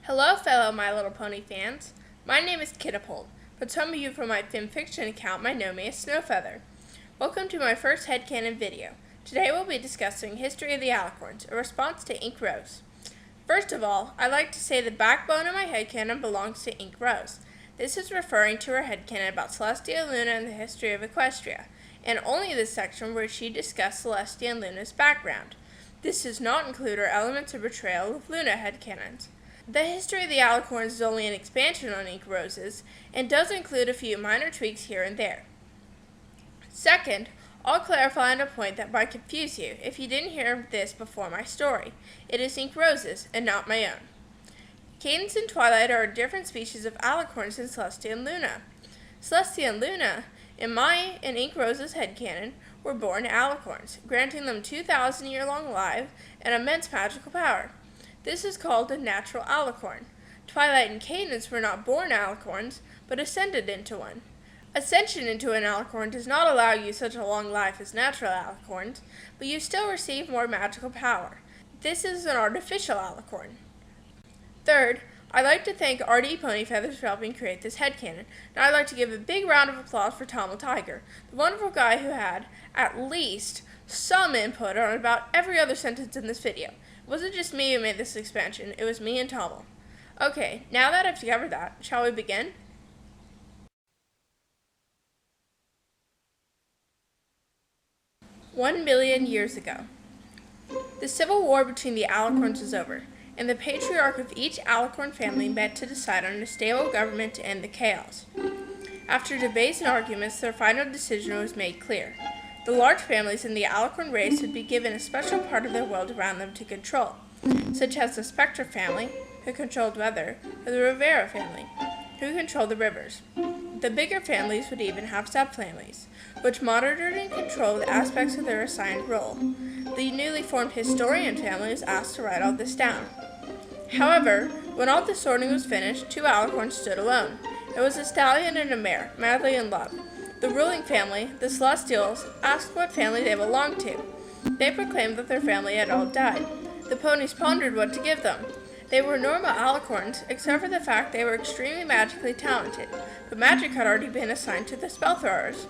Hello, fellow My Little Pony fans. My name is Kitapult, but some of you from my FimFiction account might know me as Snowfeather. Welcome to my first headcanon video. Today we'll be discussing History of the Alicorns, a response to Ink Rose. First of all, I'd like to say the backbone of my headcanon belongs to Ink Rose. This is referring to her headcanon about Celestia and Luna and the history of Equestria, and only this section where she discussed Celestia and Luna's background. This does not include her Elements of Betrayal of Luna headcanons. The History of the Alicorns is only an expansion on Ink Rose's, and does include a few minor tweaks here and there. Second, I'll clarify on a point that might confuse you if you didn't hear this before my story. It is Ink Rose's, and not my own. Cadence and Twilight are a different species of Alicorns than Celestia and Luna. Celestia and Luna, in my and Ink Rose's headcanon, were born Alicorns, granting them 2,000-year-long life and immense magical power. This is called a natural alicorn. Twilight and Cadence were not born alicorns, but ascended into one. Ascension into an alicorn does not allow you such a long life as natural alicorns, but you still receive more magical power. This is an artificial alicorn. Third, I'd like to thank RD Ponyfeathers for helping create this headcanon, and I'd like to give a big round of applause for Tom the Tiger, the wonderful guy who had, at least, some input on about every other sentence in this video. It wasn't just me who made this expansion, it was me and Tommel. Okay, now that I've covered that, shall we begin? One million years ago. The civil war between the Alicorns was over, and the patriarch of each Alicorn family met to decide on a stable government to end the chaos. After debates and arguments, their final decision was made clear. The large families in the Alicorn race would be given a special part of their world around them to control, such as the Spectra family, who controlled weather, or the Rivera family, who controlled the rivers. The bigger families would even have subfamilies, which monitored and controlled aspects of their assigned role. The newly formed Historian family was asked to write all this down. However, when all the sorting was finished, two Alicorns stood alone. It was a stallion and a mare, madly in love. The ruling family, the Celestials, asked what family they belonged to. They proclaimed that their family had all died. The ponies pondered what to give them. They were normal Alicorns, except for the fact they were extremely magically talented, but magic had already been assigned to the Spellthrowers.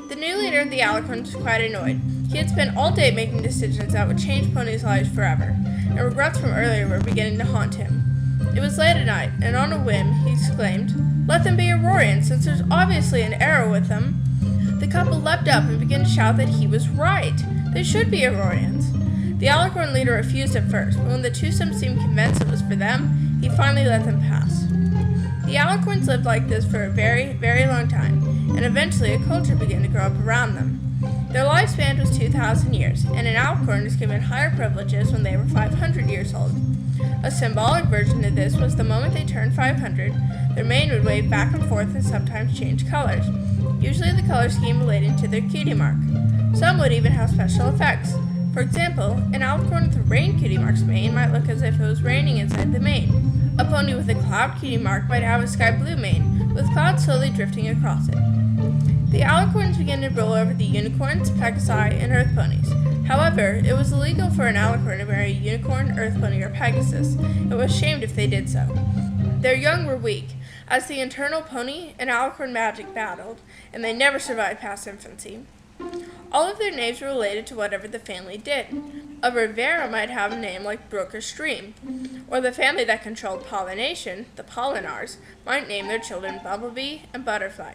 The new leader of the Alicorns was quite annoyed. He had spent all day making decisions that would change ponies' lives forever, and regrets from earlier were beginning to haunt him. It was late at night, and on a whim, he exclaimed, "Let them be Aurorians, since there's obviously an error with them." The couple leapt up and began to shout that he was right. They should be Aurorians. The Alicorn leader refused at first, but when the twosome seemed convinced it was for them, he finally let them pass. The Alicorns lived like this for a very, very long time, and eventually a culture began to grow up around them. Their lifespan was 2,000 years, and an Alicorn was given higher privileges when they were 500 years old. A symbolic version of this was the moment they turned 500, their mane would wave back and forth and sometimes change colors, usually the color scheme relating to their cutie mark. Some would even have special effects. For example, an Alicorn with a rain cutie mark's mane might look as if it was raining inside the mane. A pony with a cloud cutie mark might have a sky blue mane, with clouds slowly drifting across it. The Alicorns began to rule over the unicorns, pegasi, and earth ponies. However, it was illegal for an Alicorn to marry a unicorn, earth pony, or pegasus. It was shamed if they did so. Their young were weak, as the internal pony and Alicorn magic battled, and they never survived past infancy. All of their names were related to whatever the family did. A Rivera might have a name like Brook or Stream, or the family that controlled pollination, the Pollinars, might name their children Bumblebee and Butterfly.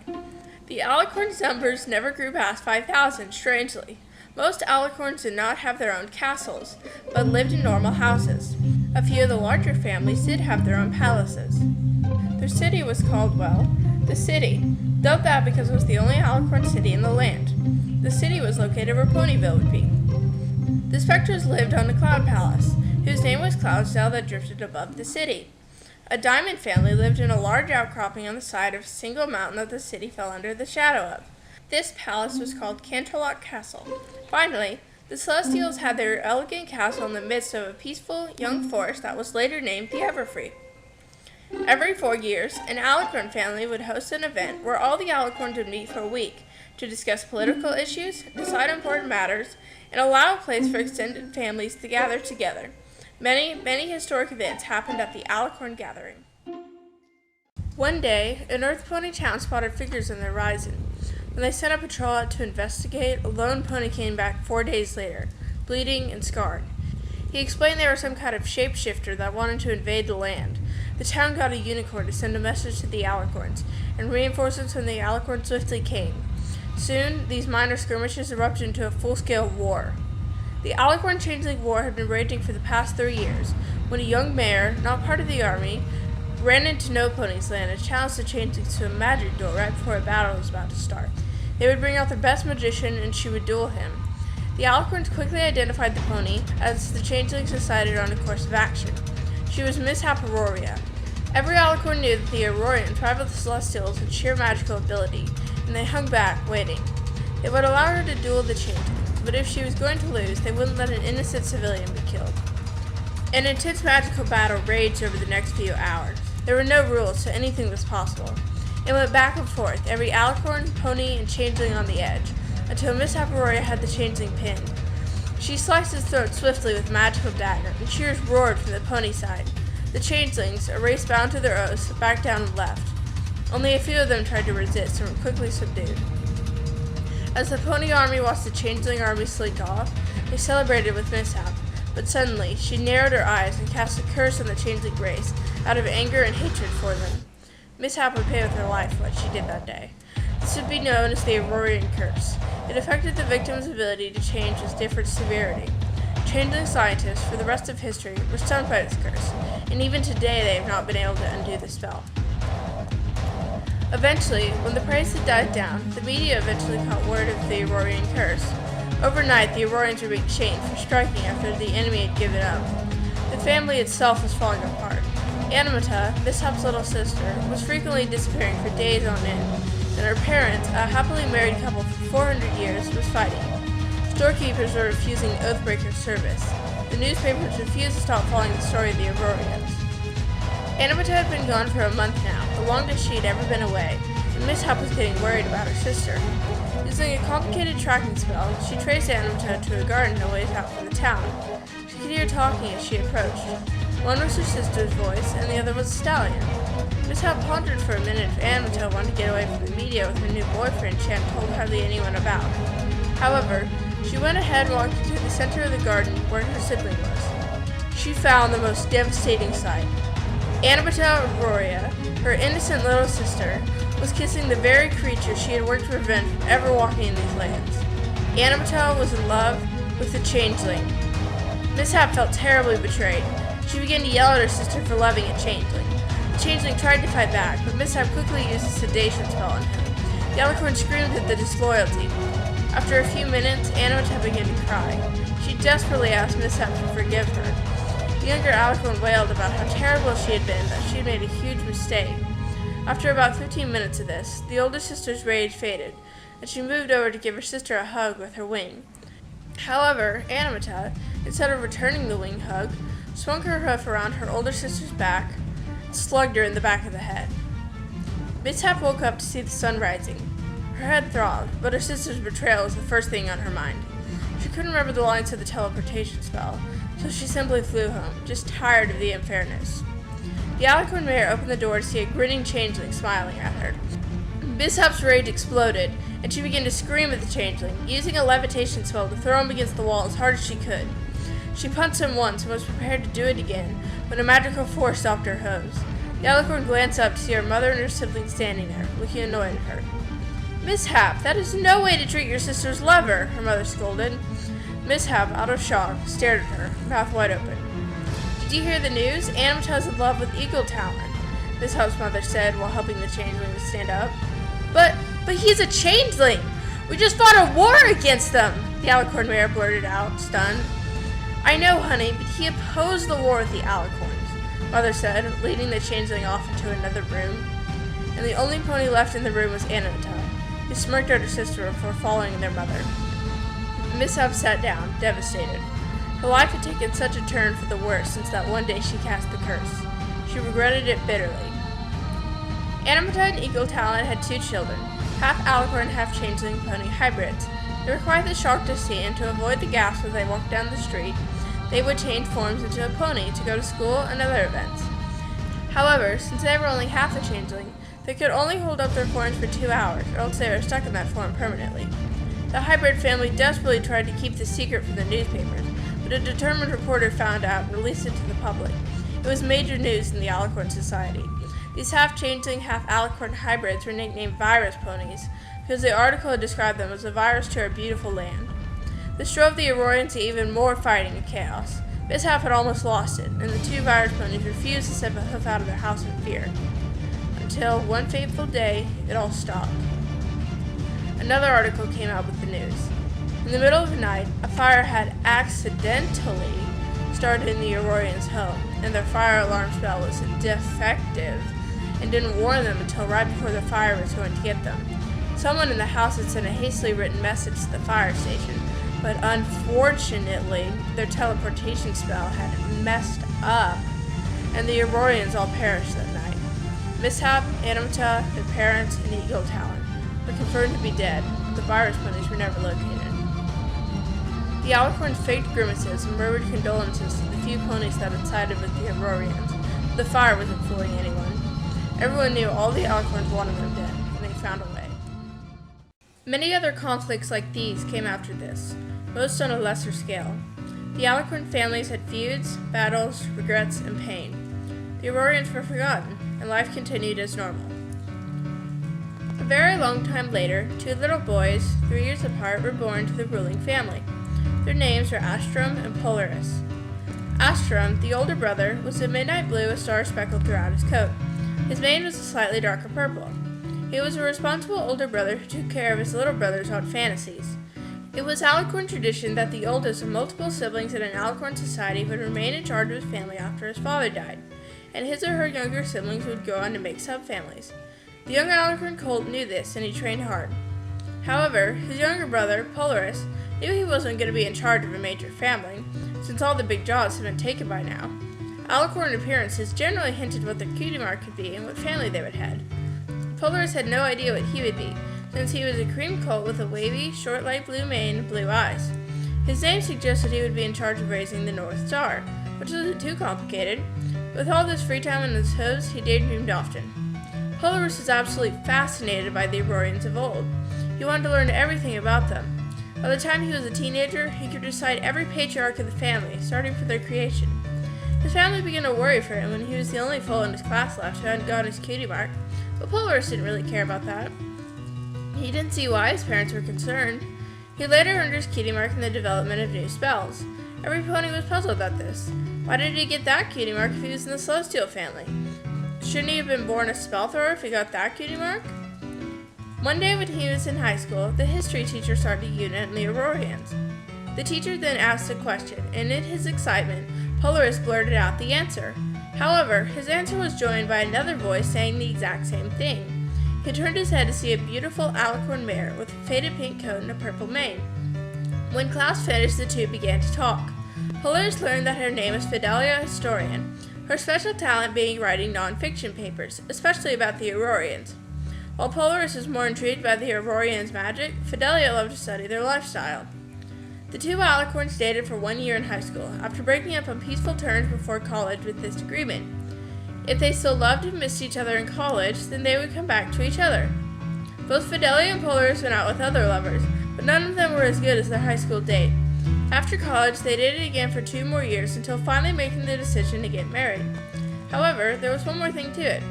The Alicorns' numbers never grew past 5,000, strangely. Most Alicorns did not have their own castles, but lived in normal houses. A few of the larger families did have their own palaces. Their city was called, well, the City, dubbed that because it was the only Alicorn city in the land. The city was located where Ponyville would be. The Spectres lived on the Cloud Palace, whose name was Cloudsdale that drifted above the city. A Diamond family lived in a large outcropping on the side of a single mountain that the city fell under the shadow of. This palace was called Canterlot Castle. Finally, the Celestials had their elegant castle in the midst of a peaceful young forest that was later named the Everfree. Every 4 years, an Alicorn family would host an event where all the Alicorns would meet for a week to discuss political issues, decide important matters, and allow a place for extended families to gather together. Many historic events happened at the Alicorn gathering. One day, an Earth Pony town spotted figures on the horizon. When they sent a patrol out to investigate, a lone pony came back 4 days later, bleeding and scarred. He explained they were some kind of shapeshifter that wanted to invade the land. The town got a unicorn to send a message to the Alicorns, and reinforcements from the Alicorns swiftly came. Soon, these minor skirmishes erupted into a full-scale war. The Alicorn Changeling War had been raging for the past 3 years, when a young mare, not part of the army, ran into No Pony's land and challenged the Changelings to a magic duel right before a battle was about to start. They would bring out their best magician, and she would duel him. The Alicorns quickly identified the pony as the Changelings decided on a course of action. She was Mishap Aurora. Every Alicorn knew that the Aurorians rivaled the Celestials in sheer magical ability, and they hung back, waiting. They would allow her to duel the Changeling, but if she was going to lose, they wouldn't let an innocent civilian be killed. An intense magical battle raged over the next few hours. There were no rules, so anything was possible. It went back and forth, every Alicorn, pony, and Changeling on the edge, until Mishap Aurora had the Changeling pinned. She sliced his throat swiftly with a magical dagger, and cheers roared from the pony side. The Changelings, a race bound to their oaths, backed down and left. Only a few of them tried to resist and were quickly subdued. As the pony army watched the Changeling army slink off, they celebrated with Mishap, but suddenly she narrowed her eyes and cast a curse on the Changeling race, out of anger and hatred for them. Mishap would pay with her life for what she did that day. This would be known as the Aurorian Curse. It affected the victim's ability to change with different severity. Changeling scientists, for the rest of history, were stunned by this curse, and even today they have not been able to undo the spell. Eventually, when the praise had died down, the media eventually caught word of the Aurorian Curse. Overnight, the Aurorians were being shamed for striking after the enemy had given up. The family itself was falling apart. Animata, Mishap's little sister, was frequently disappearing for days on end, and her parents, a happily married couple for 400 years, was fighting. Storekeepers were refusing Oathbreaker service. The newspapers refused to stop following the story of the Aurorians. Animata had been gone for a month now, the longest she had ever been away, and Mishap was getting worried about her sister. Using a complicated tracking spell, she traced Animata to a garden a ways out from the town. She could hear talking as she approached. One was her sister's voice, and the other was a stallion. Mishap pondered for a minute if Animata wanted to get away from the media with her new boyfriend she hadn't told hardly anyone about. However, she went ahead and walked into the center of the garden where her sibling was. She found the most devastating sight. Animata Aurora, her innocent little sister, was kissing the very creature she had worked to prevent from ever walking in these lands. Animata was in love with the Changeling. Mishap felt terribly betrayed. She began to yell at her sister for loving a Changeling. The Changeling tried to fight back, but Mishap quickly used a sedation spell on him. The Alicorn screamed at the disloyalty. After a few minutes, Animata began to cry. She desperately asked Mishap to forgive her. The younger Alicorn wailed about how terrible she had been, that she had made a huge mistake. After about 15 minutes of this, the older sister's rage faded, and she moved over to give her sister a hug with her wing. However, Animata, instead of returning the wing hug, swung her hoof around her older sister's back and slugged her in the back of the head. Mishap woke up to see the sun rising. Her head throbbed, but her sister's betrayal was the first thing on her mind. She couldn't remember the lines of the teleportation spell, so she simply flew home, just tired of the unfairness. The Alicorn mayor opened the door to see a grinning Changeling smiling at her. Mishap's rage exploded, and she began to scream at the Changeling, using a levitation spell to throw him against the wall as hard as she could. She punched him once and was prepared to do it again, when a magical force stopped her hooves. The Alicorn glanced up to see her mother and her siblings standing there, looking annoyed at her. "Mishap, that is no way to treat your sister's lover," her mother scolded. Mishap, out of shock, stared at her, mouth wide open. "Did you hear the news? Animata's in love with Eagle Talon," Mishap's mother said while helping the Changeling to stand up. But he's a Changeling! We just fought a war against them!" the Alicorn mayor blurted out, stunned. "I know, honey, but he opposed the war with the Alicorns," Mother said, leading the Changeling off into another room. And the only pony left in the room was Animata, who smirked at her sister before following their mother. Mishap sat down, devastated. Her life had taken such a turn for the worse since that one day she cast the curse. She regretted it bitterly. Animata and Eagle Talon had 2 children, half Alicorn, half Changeling pony hybrids. They were quite the shock to see, and to avoid the gasp as they walked down the street, they would change forms into a pony to go to school and other events. However, since they were only half a changeling, they could only hold up their forms for 2 hours, or else they were stuck in that form permanently. The hybrid family desperately tried to keep the secret from the newspapers, but a determined reporter found out and released it to the public. It was major news in the Alicorn society. These half-changeling, half-alicorn hybrids were nicknamed virus ponies because the article had described them as a virus to our beautiful land. This drove the Aurorians to even more fighting and chaos. Mishap had almost lost it, and the 2 virus ponies refused to step a hoof out of their house in fear. Until one fateful day, it all stopped. Another article came out with the news. In the middle of the night, a fire had accidentally started in the Aurorians' home, and their fire alarm spell was defective and didn't warn them until right before the fire was going to get them. Someone in the house had sent a hastily written message to the fire station, but unfortunately, their teleportation spell had messed up, and the Aurorians all perished that night. Mishap, Animata, their parents, and Eagle Talon were confirmed to be dead. The virus ponies were never located. The Alicorns faked grimaces and murmured condolences to the few ponies that had sided with the Aurorians. The fire wasn't fooling anyone. Everyone knew all the Alicorns wanted them dead, and they found a way. Many other conflicts like these came after this, most on a lesser scale. The Alicorn families had feuds, battles, regrets, and pain. The Aurorians were forgotten, and life continued as normal. A very long time later, 2 little boys, 3 years apart, were born to the ruling family. Their names were Astrum and Polaris. Astrum, the older brother, was a midnight blue with stars speckled throughout his coat. His mane was a slightly darker purple. He was a responsible older brother who took care of his little brother's odd fantasies. It was Alicorn tradition that the oldest of multiple siblings in an Alicorn society would remain in charge of his family after his father died, and his or her younger siblings would go on to make subfamilies. The young Alicorn colt knew this, and he trained hard. However, his younger brother, Polaris, knew he wasn't going to be in charge of a major family, since all the big jobs had been taken by now. Alicorn appearances generally hinted what their cutie mark could be and what family they would head. Polaris had no idea what he would be, since he was a cream colt with a wavy, short light blue mane and blue eyes. His name suggested he would be in charge of raising the North Star, which wasn't too complicated. With all this free time on his hooves, he daydreamed often. Polaris was absolutely fascinated by the Aurorians of old. He wanted to learn everything about them. By the time he was a teenager, he could recite every patriarch of the family, starting from their creation. His family began to worry for him when he was the only foal in his class left who hadn't gotten his cutie mark, but Polaris didn't really care about that. He didn't see why his parents were concerned. He later earned his cutie mark in the development of new spells. Every pony was puzzled about this. Why did he get that cutie mark if he was in the Celestial family? Shouldn't he have been born a spell thrower if he got that cutie mark? One day when he was in high school, the history teacher started a unit on the Aurorians. The teacher then asked a question, and in his excitement, Polaris blurted out the answer. However, his answer was joined by another voice saying the exact same thing. He turned his head to see a beautiful Alicorn mare with a faded pink coat and a purple mane. When class finished, the two began to talk. Polaris learned that her name was Fidelia Historian, her special talent being writing non-fiction papers, especially about the Aurorians. While Polaris was more intrigued by the Aurorians' magic, Fidelia loved to study their lifestyle. The two Alicorns dated for 1 year in high school, after breaking up on peaceful terms before college with this agreement. If they still loved and missed each other in college, then they would come back to each other. Both Fidelia and Polaris went out with other lovers, but none of them were as good as their high school date. After college, they dated again for 2 more years until finally making the decision to get married. However, there was one more thing to it.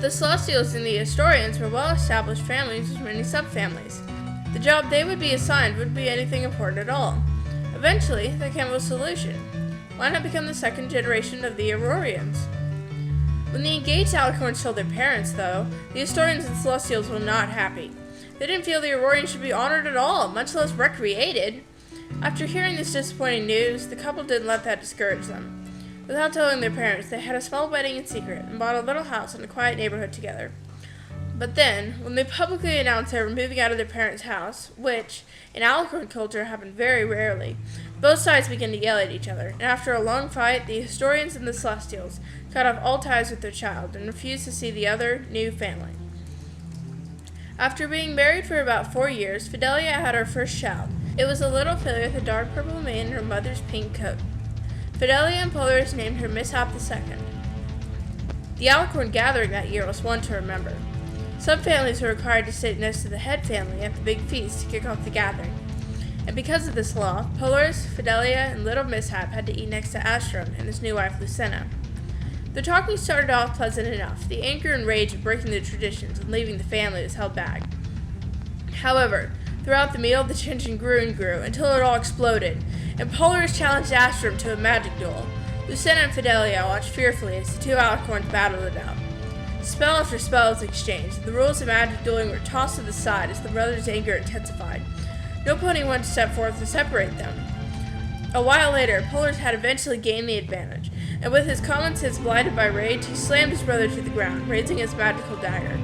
The Celestials and the Historians were well-established families with many subfamilies. The job they would be assigned wouldn't be anything important at all. Eventually, there came a solution. Why not become the second generation of the Aurorians? When the engaged Alicorns told their parents, though, the Historians and Celestials were not happy. They didn't feel the Aurorians should be honored at all, much less recreated. After hearing this disappointing news, the couple didn't let that discourage them. Without telling their parents, they had a small wedding in secret and bought a little house in a quiet neighborhood together. But then, when they publicly announced they were moving out of their parents' house, which, in Alicorn culture, happened very rarely, both sides began to yell at each other, and after a long fight, the Historians and the Celestials cut off all ties with their child and refused to see the other new family. After being married for about 4 years, Fidelia had her first child. It was a little filly with a dark purple mane and her mother's pink coat. Fidelia and Polaris named her Mishap II. The Alicorn gathering that year was one to remember. Some families were required to sit next to the head family at the big feast to kick off the gathering. And because of this law, Polaris, Fidelia, and little Mishap had to eat next to Astrum and his new wife Lucina. The talking started off pleasant enough. The anger and rage of breaking the traditions and leaving the family was held back. However, throughout the meal, the tension grew and grew until it all exploded, and Polaris challenged Astrum to a magic duel. Lucina and Fidelia watched fearfully as the two Alicorns battled it out. Spell after spell was exchanged, and the rules of magic dueling were tossed to the side as the brothers' anger intensified. No pony wanted to step forth to separate them. A while later, Polaris had eventually gained the advantage, and with his common sense blinded by rage, he slammed his brother to the ground, raising his magical dagger.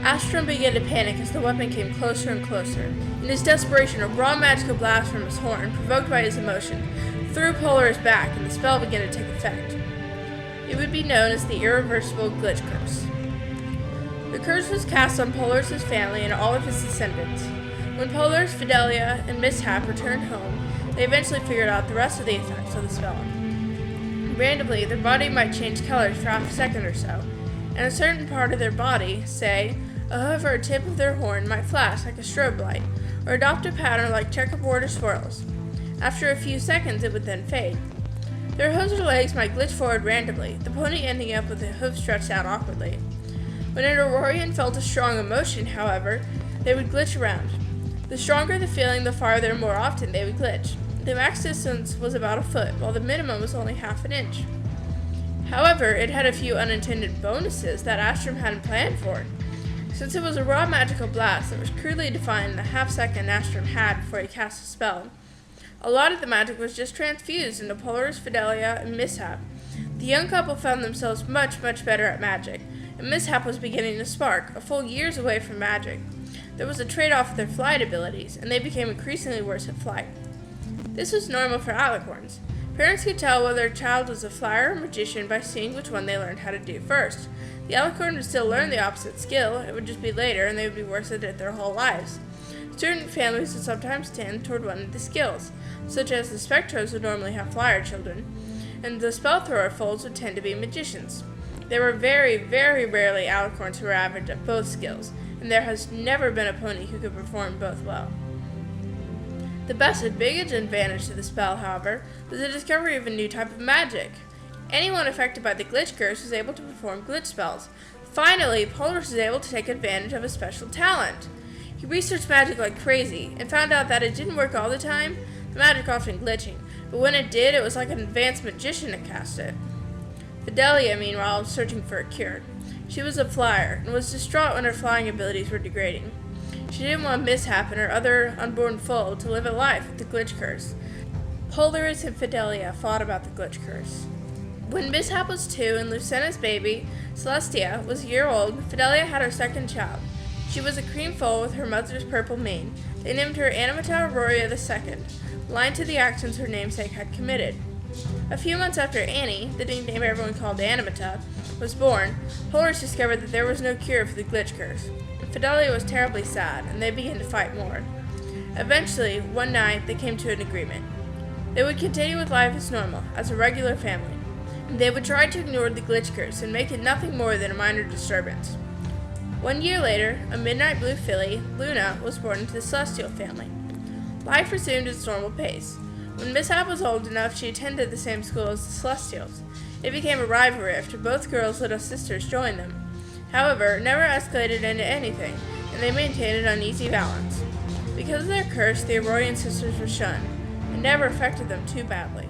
Astrum began to panic as the weapon came closer and closer. In his desperation, a raw magical blast from his horn, provoked by his emotion, threw Polaris back, and the spell began to take effect. It would be known as the irreversible glitch curse. The curse was cast on Polaris' family and all of his descendants. When Polaris, Fidelia, and Mishap returned home, they eventually figured out the rest of the effects of the spell. Randomly, their body might change colors for half a second or so, and a certain part of their body, say, however, a tip of their horn might flash like a strobe light, or adopt a pattern like checkerboard or swirls. After a few seconds, it would then fade. Their hooves or legs might glitch forward randomly, the pony ending up with the hoof stretched out awkwardly. When an Aurorian felt a strong emotion, however, they would glitch around. The stronger the feeling, the farther and more often they would glitch. The max distance was about a foot, while the minimum was only half an inch. However, it had a few unintended bonuses that Astrum hadn't planned for. Since it was a raw magical blast that was crudely defined in the half-second Astrum had before he cast a spell, a lot of the magic was just transfused into Polaris, Fidelia, and Mishap. The young couple found themselves much, much better at magic, and Mishap was beginning to spark, a full years away from magic. There was a trade-off with their flight abilities, and they became increasingly worse at flight. This was normal for Alicorns. Parents could tell whether a child was a flyer or magician by seeing which one they learned how to do first. The Alicorn would still learn the opposite skill, it would just be later, and they would be worse at it their whole lives. Certain families would sometimes tend toward one of the skills, such as the Spectros would normally have flyer children, and the spell thrower foals would tend to be magicians. There were very, very rarely Alicorns who were average at both skills, and there has never been a pony who could perform both well. The best and biggest advantage to the spell, however, was the discovery of a new type of magic. Anyone affected by the glitch curse was able to perform glitch spells. Finally, Polaris was able to take advantage of a special talent. He researched magic like crazy, and found out that it didn't work all the time, the magic often glitching, but when it did, it was like an advanced magician that cast it. Fidelia, meanwhile, was searching for a cure. She was a flyer, and was distraught when her flying abilities were degrading. She didn't want Mishap and her other unborn foal to live a life with the glitch curse. Polaris and Fidelia fought about the glitch curse. When Mishap was 2 and Lucina's baby, Celestia, was a year old, Fidelia had her second child. She was a cream foal with her mother's purple mane. They named her Animata Auroria II, aligned to the actions her namesake had committed. A few months after Annie, the nickname everyone called Animata, was born, Polaris discovered that there was no cure for the glitch curse. Fidelia was terribly sad, and they began to fight more. Eventually, one night, they came to an agreement. They would continue with life as normal, as a regular family. They would try to ignore the glitch curse and make it nothing more than a minor disturbance. 1 year later, a midnight blue filly, Luna, was born into the Celestial family. Life resumed its normal pace. When Mishap was old enough, she attended the same school as the Celestials. It became a rivalry after both girls' little sisters joined them. However, it never escalated into anything, and they maintained an uneasy balance. Because of their curse, the Aurorian sisters were shunned. It never affected them too badly.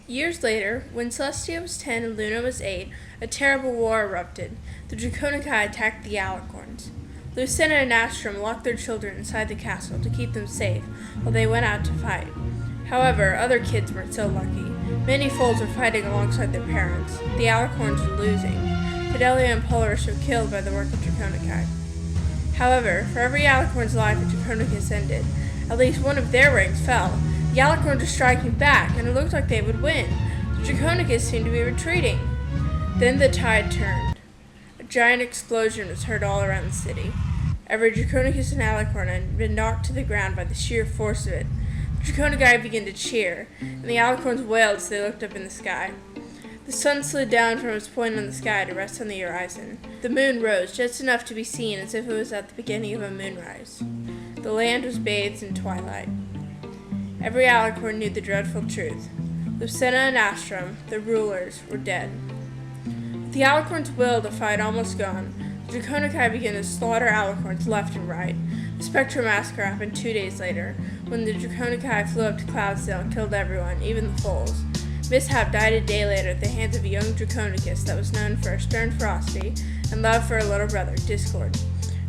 Years later, when Celestia was 10 and Luna was 8, a terrible war erupted. The Draconici attacked the Alicorns. Lucina and Astrum locked their children inside the castle to keep them safe while they went out to fight. However, other kids weren't so lucky. Many foals were fighting alongside their parents. The Alicorns were losing. Fidelia and Polaris were killed by the work of Draconici. However, for every Alicorn's life a Draconicus ended, at least one of their ranks fell. The Alicorns were striking back, and it looked like they would win. The Draconicus seemed to be retreating. Then the tide turned. A giant explosion was heard all around the city. Every Draconicus and Alicorn had been knocked to the ground by the sheer force of it. The Draconici began to cheer, and the Alicorns wailed as they looked up in the sky. The sun slid down from its point on the sky to rest on the horizon. The moon rose just enough to be seen as if it was at the beginning of a moonrise. The land was bathed in twilight. Every Alicorn knew the dreadful truth. Lucina and Astrum, the rulers, were dead. With the Alicorns' will to fight almost gone, the Draconici began to slaughter Alicorns left and right. The Spectral Massacre happened 2 days later, when the Draconici flew up to Cloudsdale and killed everyone, even the foals. Mishap died a day later at the hands of a young Draconicus that was known for her stern ferocity and love for her little brother, Discord.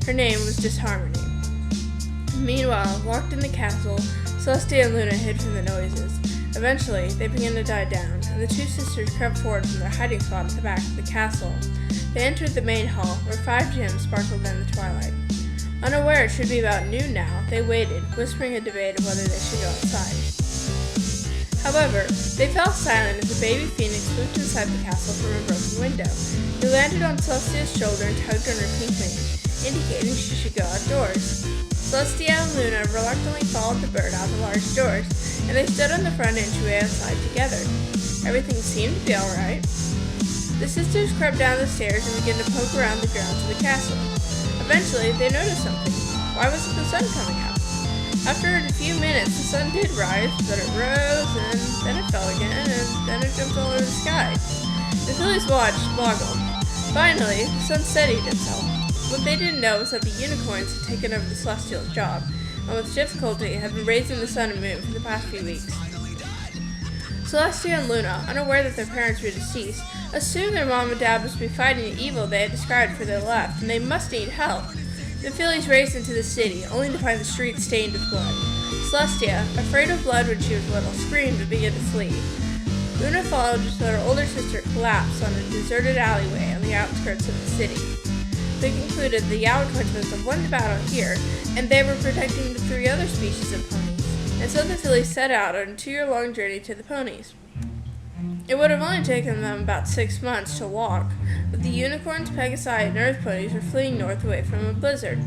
Her name was Disharmony. Meanwhile, locked in the castle, Celestia and Luna hid from the noises. Eventually, they began to die down, and the two sisters crept forward from their hiding spot at the back of the castle. They entered the main hall, where 5 gems sparkled in the twilight. Unaware it should be about noon now, they waited, whispering a debate of whether they should go outside. However, they fell silent as a baby phoenix swooped inside the castle from a broken window. He landed on Celestia's shoulder and tugged on her pink mane, indicating she should go outdoors. Celestia and Luna reluctantly followed the bird out the large doors, and they stood on the front entryway outside together. Everything seemed to be alright. The sisters crept down the stairs and began to poke around the grounds of the castle. Eventually, they noticed something. Why wasn't the sun coming out? After a few minutes, the sun did rise, but it rose, and then it fell again, and then it jumped all over the sky. The fillies watched, boggled. Finally, the sun steadied itself. What they didn't know was that the unicorns had taken over the Celestial's job, and with difficulty had been raising the sun and moon for the past few weeks. Celestia and Luna, unaware that their parents were deceased, assumed their mom and dad must be fighting the evil they had described for their left, and they must need help. The fillies raced into the city, only to find the streets stained with blood. Celestia, afraid of blood when she was little, screamed and began to flee. Luna followed until her older sister collapsed on a deserted alleyway on the outskirts of the city. They concluded the Alicorns must have won the battle here, and they were protecting the 3 other species of ponies, and so the fillies set out on a 2-year-long journey to the ponies. It would have only taken them about 6 months to walk, but the unicorns, Pegasi, and earth ponies were fleeing north away from a blizzard.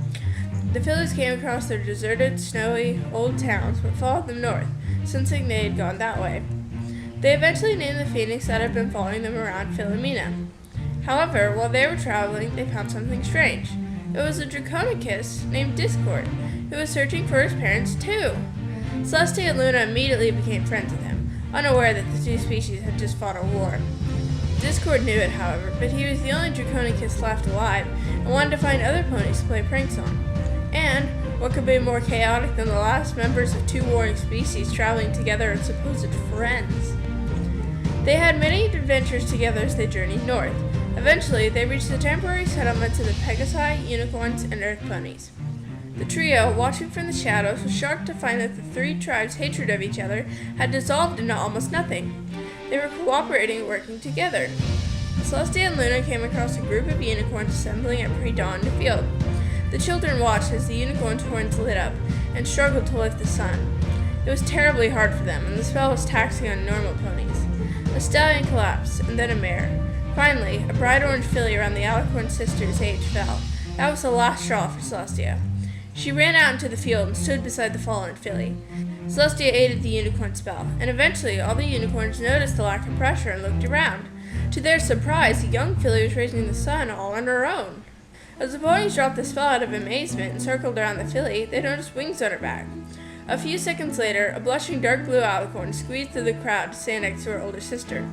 The fillies came across their deserted, snowy, old towns, but followed them north, sensing they had gone that way. They eventually named the phoenix that had been following them around Philomena. However, while they were traveling, they found something strange. It was a Draconicus named Discord, who was searching for his parents too. Celestia and Luna immediately became friends with him, unaware that the 2 species had just fought a war. Discord knew it, however, but he was the only Draconicus left alive, and wanted to find other ponies to play pranks on. And, what could be more chaotic than the last members of 2 warring species traveling together as supposed friends? They had many adventures together as they journeyed north. Eventually, they reached the temporary settlements of the Pegasi, unicorns, and earth ponies. The trio, watching from the shadows, was shocked to find that the 3 tribes' hatred of each other had dissolved into almost nothing. They were cooperating and working together. Celestia and Luna came across a group of unicorns assembling at pre-dawn in a field. The children watched as the unicorns' horns lit up and struggled to lift the sun. It was terribly hard for them, and the spell was taxing on normal ponies. A stallion collapsed, and then a mare. Finally, a bright orange filly around the Alicorn sisters' age fell. That was the last straw for Celestia. She ran out into the field and stood beside the fallen filly. Celestia aided the unicorn spell, and eventually all the unicorns noticed the lack of pressure and looked around. To their surprise, the young filly was raising the sun all on her own. As the ponies dropped the spell out of amazement and circled around the filly, they noticed wings on her back. A few seconds later, a blushing dark blue alicorn squeezed through the crowd to stand next to her older sister.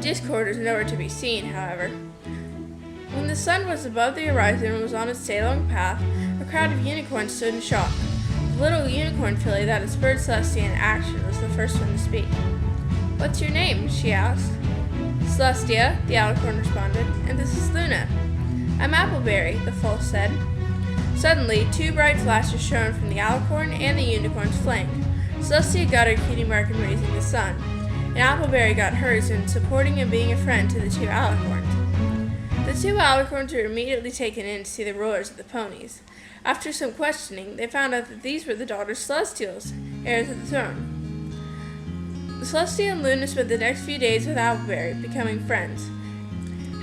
Discord was nowhere to be seen, however. When the sun was above the horizon and was on its day-long path, a crowd of unicorns stood in shock. The little unicorn filly that had spurred Celestia in action was the first one to speak. "What's your name?" she asked. "Celestia," the alicorn responded, "and this is Luna." "I'm Appleberry," the foal said. Suddenly, 2 bright flashes shone from the alicorn and the unicorn's flank. Celestia got her cutie mark in raising the sun, and Appleberry got hers in supporting and being a friend to the 2 alicorns. The 2 alicorns were immediately taken in to see the rulers of the ponies. After some questioning, they found out that these were the daughters Celestials, heirs of the throne. Celestia and Luna spent the next few days with Appleberry, becoming friends.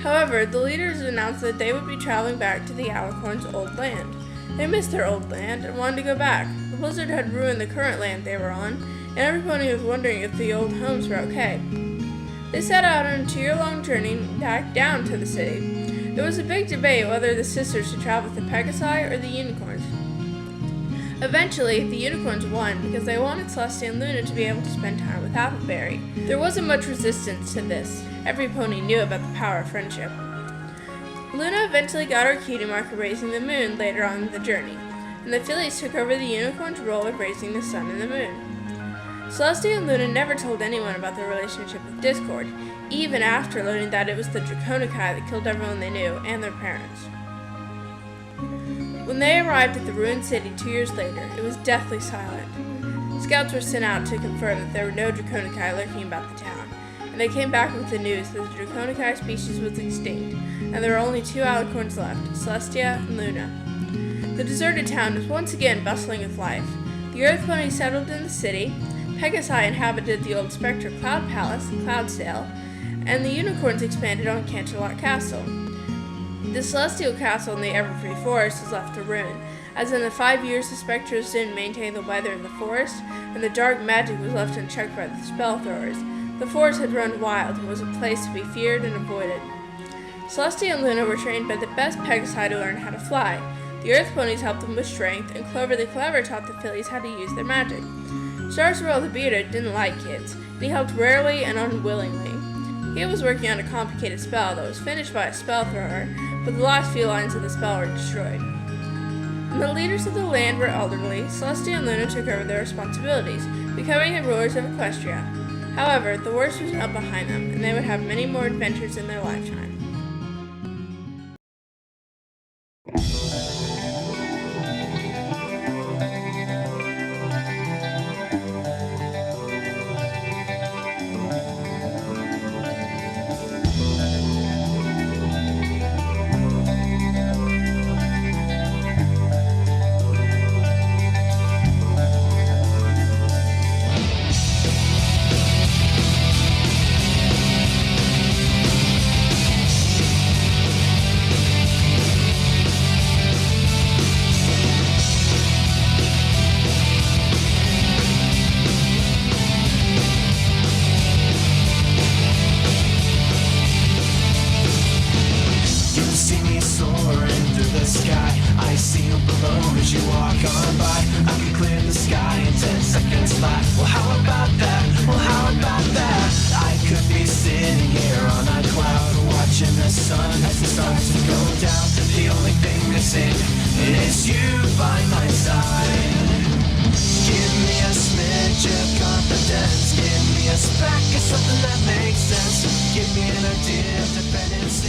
However, the leaders announced that they would be traveling back to the Alicorns' old land. They missed their old land and wanted to go back. The blizzard had ruined the current land they were on, and every pony was wondering if the old homes were okay. They set out on a 2-year-long journey back down to the city. There was a big debate whether the sisters should travel with the Pegasi or the Unicorns. Eventually, the Unicorns won because they wanted Celestia and Luna to be able to spend time with Appleberry. There wasn't much resistance to this. Every pony knew about the power of friendship. Luna eventually got her cutie mark of raising the moon later on in the journey, and the fillies took over the Unicorn's role of raising the sun and the moon. Celestia and Luna never told anyone about their relationship with Discord, even after learning that it was the Draconici that killed everyone they knew and their parents. When they arrived at the ruined city 2 years later, it was deathly silent. Scouts were sent out to confirm that there were no Draconici lurking about the town, and they came back with the news that the Draconici species was extinct, and there were only 2 Alicorns left, Celestia and Luna. The deserted town was once again bustling with life. The Earth Ponies settled in the city, Pegasi inhabited the old Spectre Cloud Palace, Cloudsdale, and the Unicorns expanded on Canterlot Castle. The Celestial Castle in the Everfree Forest was left to ruin, as in the 5 years the Spectres didn't maintain the weather in the forest, and the dark magic was left unchecked by the spell throwers. The forest had run wild and was a place to be feared and avoided. Celestia and Luna were trained by the best Pegasi to learn how to fly. The Earth Ponies helped them with strength, and Clover the Clever taught the fillies how to use their magic. Starswirl the Bearded didn't like kids, and he helped rarely and unwillingly. He was working on a complicated spell that was finished by a spell thrower, but the last few lines of the spell were destroyed. When the leaders of the land were elderly, Celestia and Luna took over their responsibilities, becoming the rulers of Equestria. However, the worst was not behind them, and they would have many more adventures in their lifetime. Something that makes sense. Give me an idea of dependence.